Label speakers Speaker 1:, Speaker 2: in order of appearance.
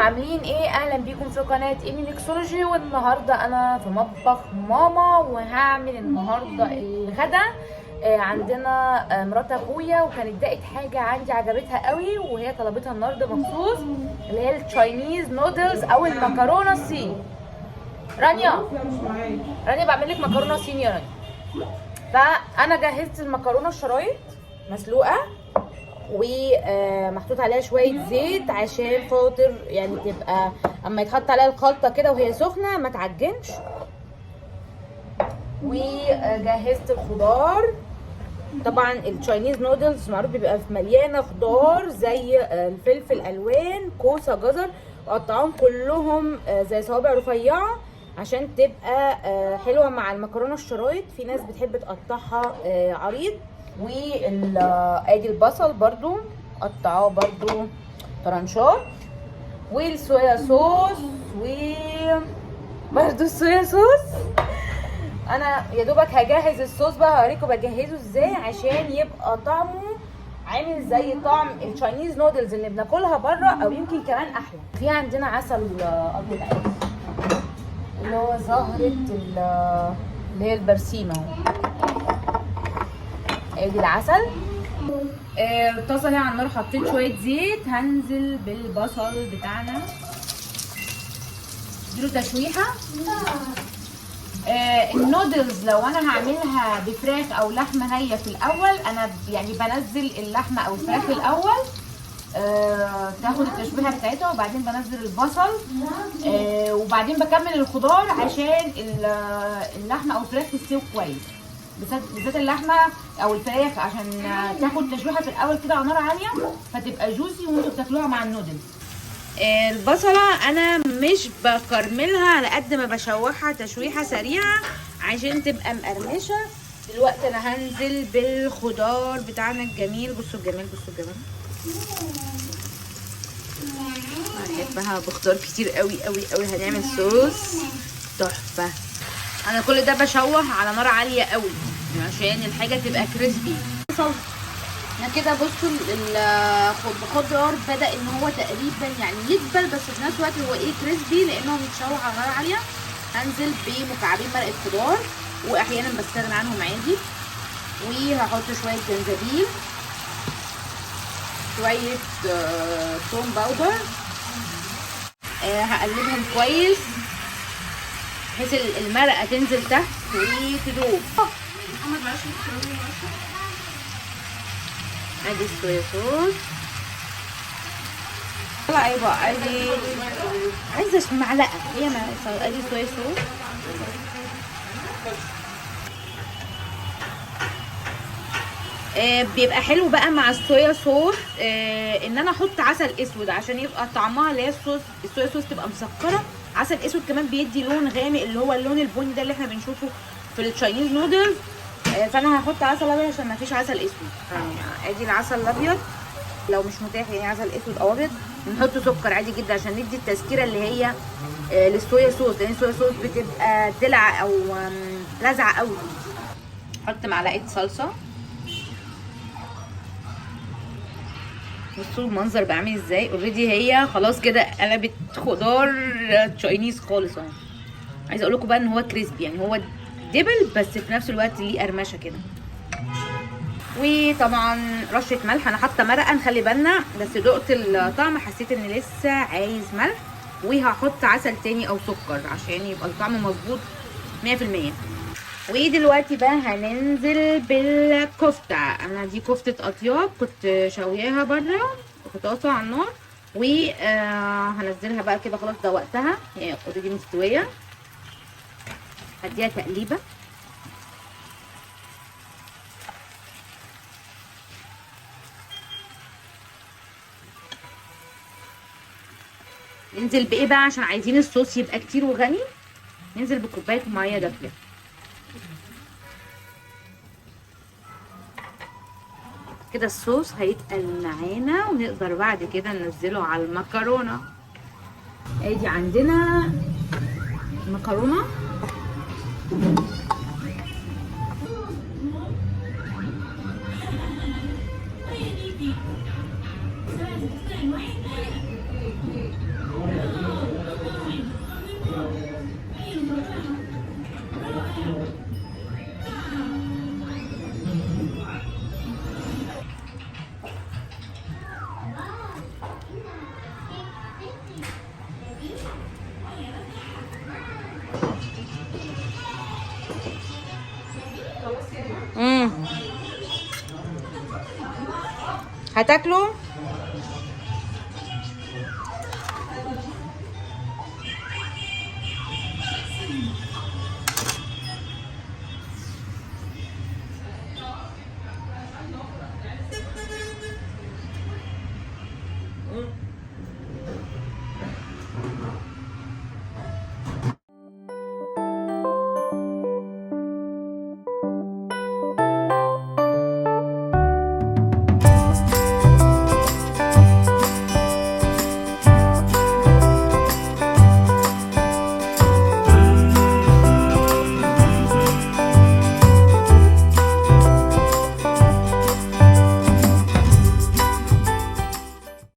Speaker 1: عاملين ايه؟ اهلا بيكم في قناه ايمي ميكسولوجي. والنهارده انا في مطبخ ماما وهعمل النهارده الغدا. عندنا مرات اخويا، وكانت دقت حاجه عندي عجبتها قوي وهي طلبتها النهارده مخصوص، اللي هي التشاينيز نودلز او المكرونه الصيني. رانيا بعمل لك مكرونه صيني يا رانيا. فانا جهزت المكرونه الشرايط مسلوقه ومحطوط عليها شويه زيت عشان خاطر يعني تبقى اما يتحط عليها الخلطه كده وهي سخنه ما تعجنش. وجهزت الخضار. طبعا التشاينيز نودلز معروف بيبقى مليانه خضار زي الفلفل الوان، كوسه، جزر، وقطعهم كلهم زي صوابع رفيعه عشان تبقى حلوه مع المكرونه الشرايط. في ناس بتحب تقطعها عريض. وادي البصل برضو قطعوه برضو طرنشات، والصويا صوص برضو الصويا صوص. انا يا دوبك هجهز الصوص بقى، هوريكم بجهزه ازاي عشان يبقى طعمه عامل زي طعم التشاينيز نودلز اللي بناكلها بره او يمكن كمان احلى. في عندنا عسل ابيض عادي اللي هو زهره اللي هي البرسيم اهو. ادي العسل. الطاسه هي على النار، حطيت شويه زيت، هنزل بالبصل بتاعنا اديله تشويحه. النودلز لو انا هعملها بفراخ او لحمه نيه في الاول، انا يعني بنزل اللحمه او الفراخ الاول تاخد التشويحه بتاعتها، وبعدين بنزل البصل وبعدين بكمل الخضار عشان اللحمه او الفراخ تستوي كويس. بالذات اللحمه او الفراخ عشان تاخد تشويحه في الاول كده على نار عاليه فتبقى جوسي وانتوا بتاكلوها مع النودلز. البصله انا مش بكرملها على قد ما بشوحها تشويحه سريعه عشان تبقى مقرمشه. دلوقتي انا هنزل بالخضار بتاعنا الجميل. بصوا الجمال، بصوا الجمال. هنحبها بخضار كتير قوي قوي قوي. هنعمل صوص تحفه. انا كل ده بشوح على نار عاليه قوي عشان الحاجه تبقى كريسبي. انا كده بصوا الخضار بدا ان هو تقريبا يعني يدبل، بس في نفس الوقت هو ايه كريسبي لانه متشوح على نار عاليه. هنزل بمكعبين مرقه خضار واحيانا بستغنى عنهم عادي، وهحط شويه جنزبيل، شويه توم باودر. هقلبهم كويس بحيث المرقه تنزل تحت وتدوب. ادي الصويا صوص. طلع ايه بقى؟ عايزه معلقه هي ادي الصويا صوص. بيبقى حلو بقى مع الصويا صوص ان انا احط عسل اسود عشان يبقى طعمها اللي هي الصويا صوص تبقى مسكره. عسل اسود كمان بيدي لون غامق اللي هو اللون البني ده اللي احنا بنشوفه في التشاينيز نودلز. فانا هحط عسل ابيض عشان ما فيش عسل اسود. ادي العسل الابيض لو مش متاح يعني عسل اسود او ابيض. نحط سكر عادي جدا عشان ندي التسكيره اللي هي للصويا صوص، لان الصويا صوص بتبقى دلع او لازعه قوي. احط معلقه صلصه. بصوا المنظر بقى عامل ازاي. اوريدي هي خلاص كده قلبت خضار تشاينيز خالص اهو. عايزه اقول لكم بقى ان هو كريسبي، يعني هو دبل بس في نفس الوقت ليه قرمشه كده. وطبعا رشه ملح. انا حاطه مرقه نخلي بالنا، بس دقت الطعم حسيت ان لسه عايز ملح. وهحط عسل تاني او سكر عشان يبقى الطعم مظبوط 100%. ودلوقتي بقى هننزل بالكفته. انا دي كفته اطياب كنت شوياها بره وكنت قاطعه على النار، وهنزلها بقى كده خلاص ده وقتها، هي اوريدي مستويه. هديها تقليبه. ننزل بايه بقى عشان عايزين الصوص يبقى كتير وغني؟ ننزل بكوبايه ميه دافيه كده. الصوص هيتقل معانا ونقدر بعد كده ننزله على المكرونه. ادي عندنا المكرونه. هتاكلوا؟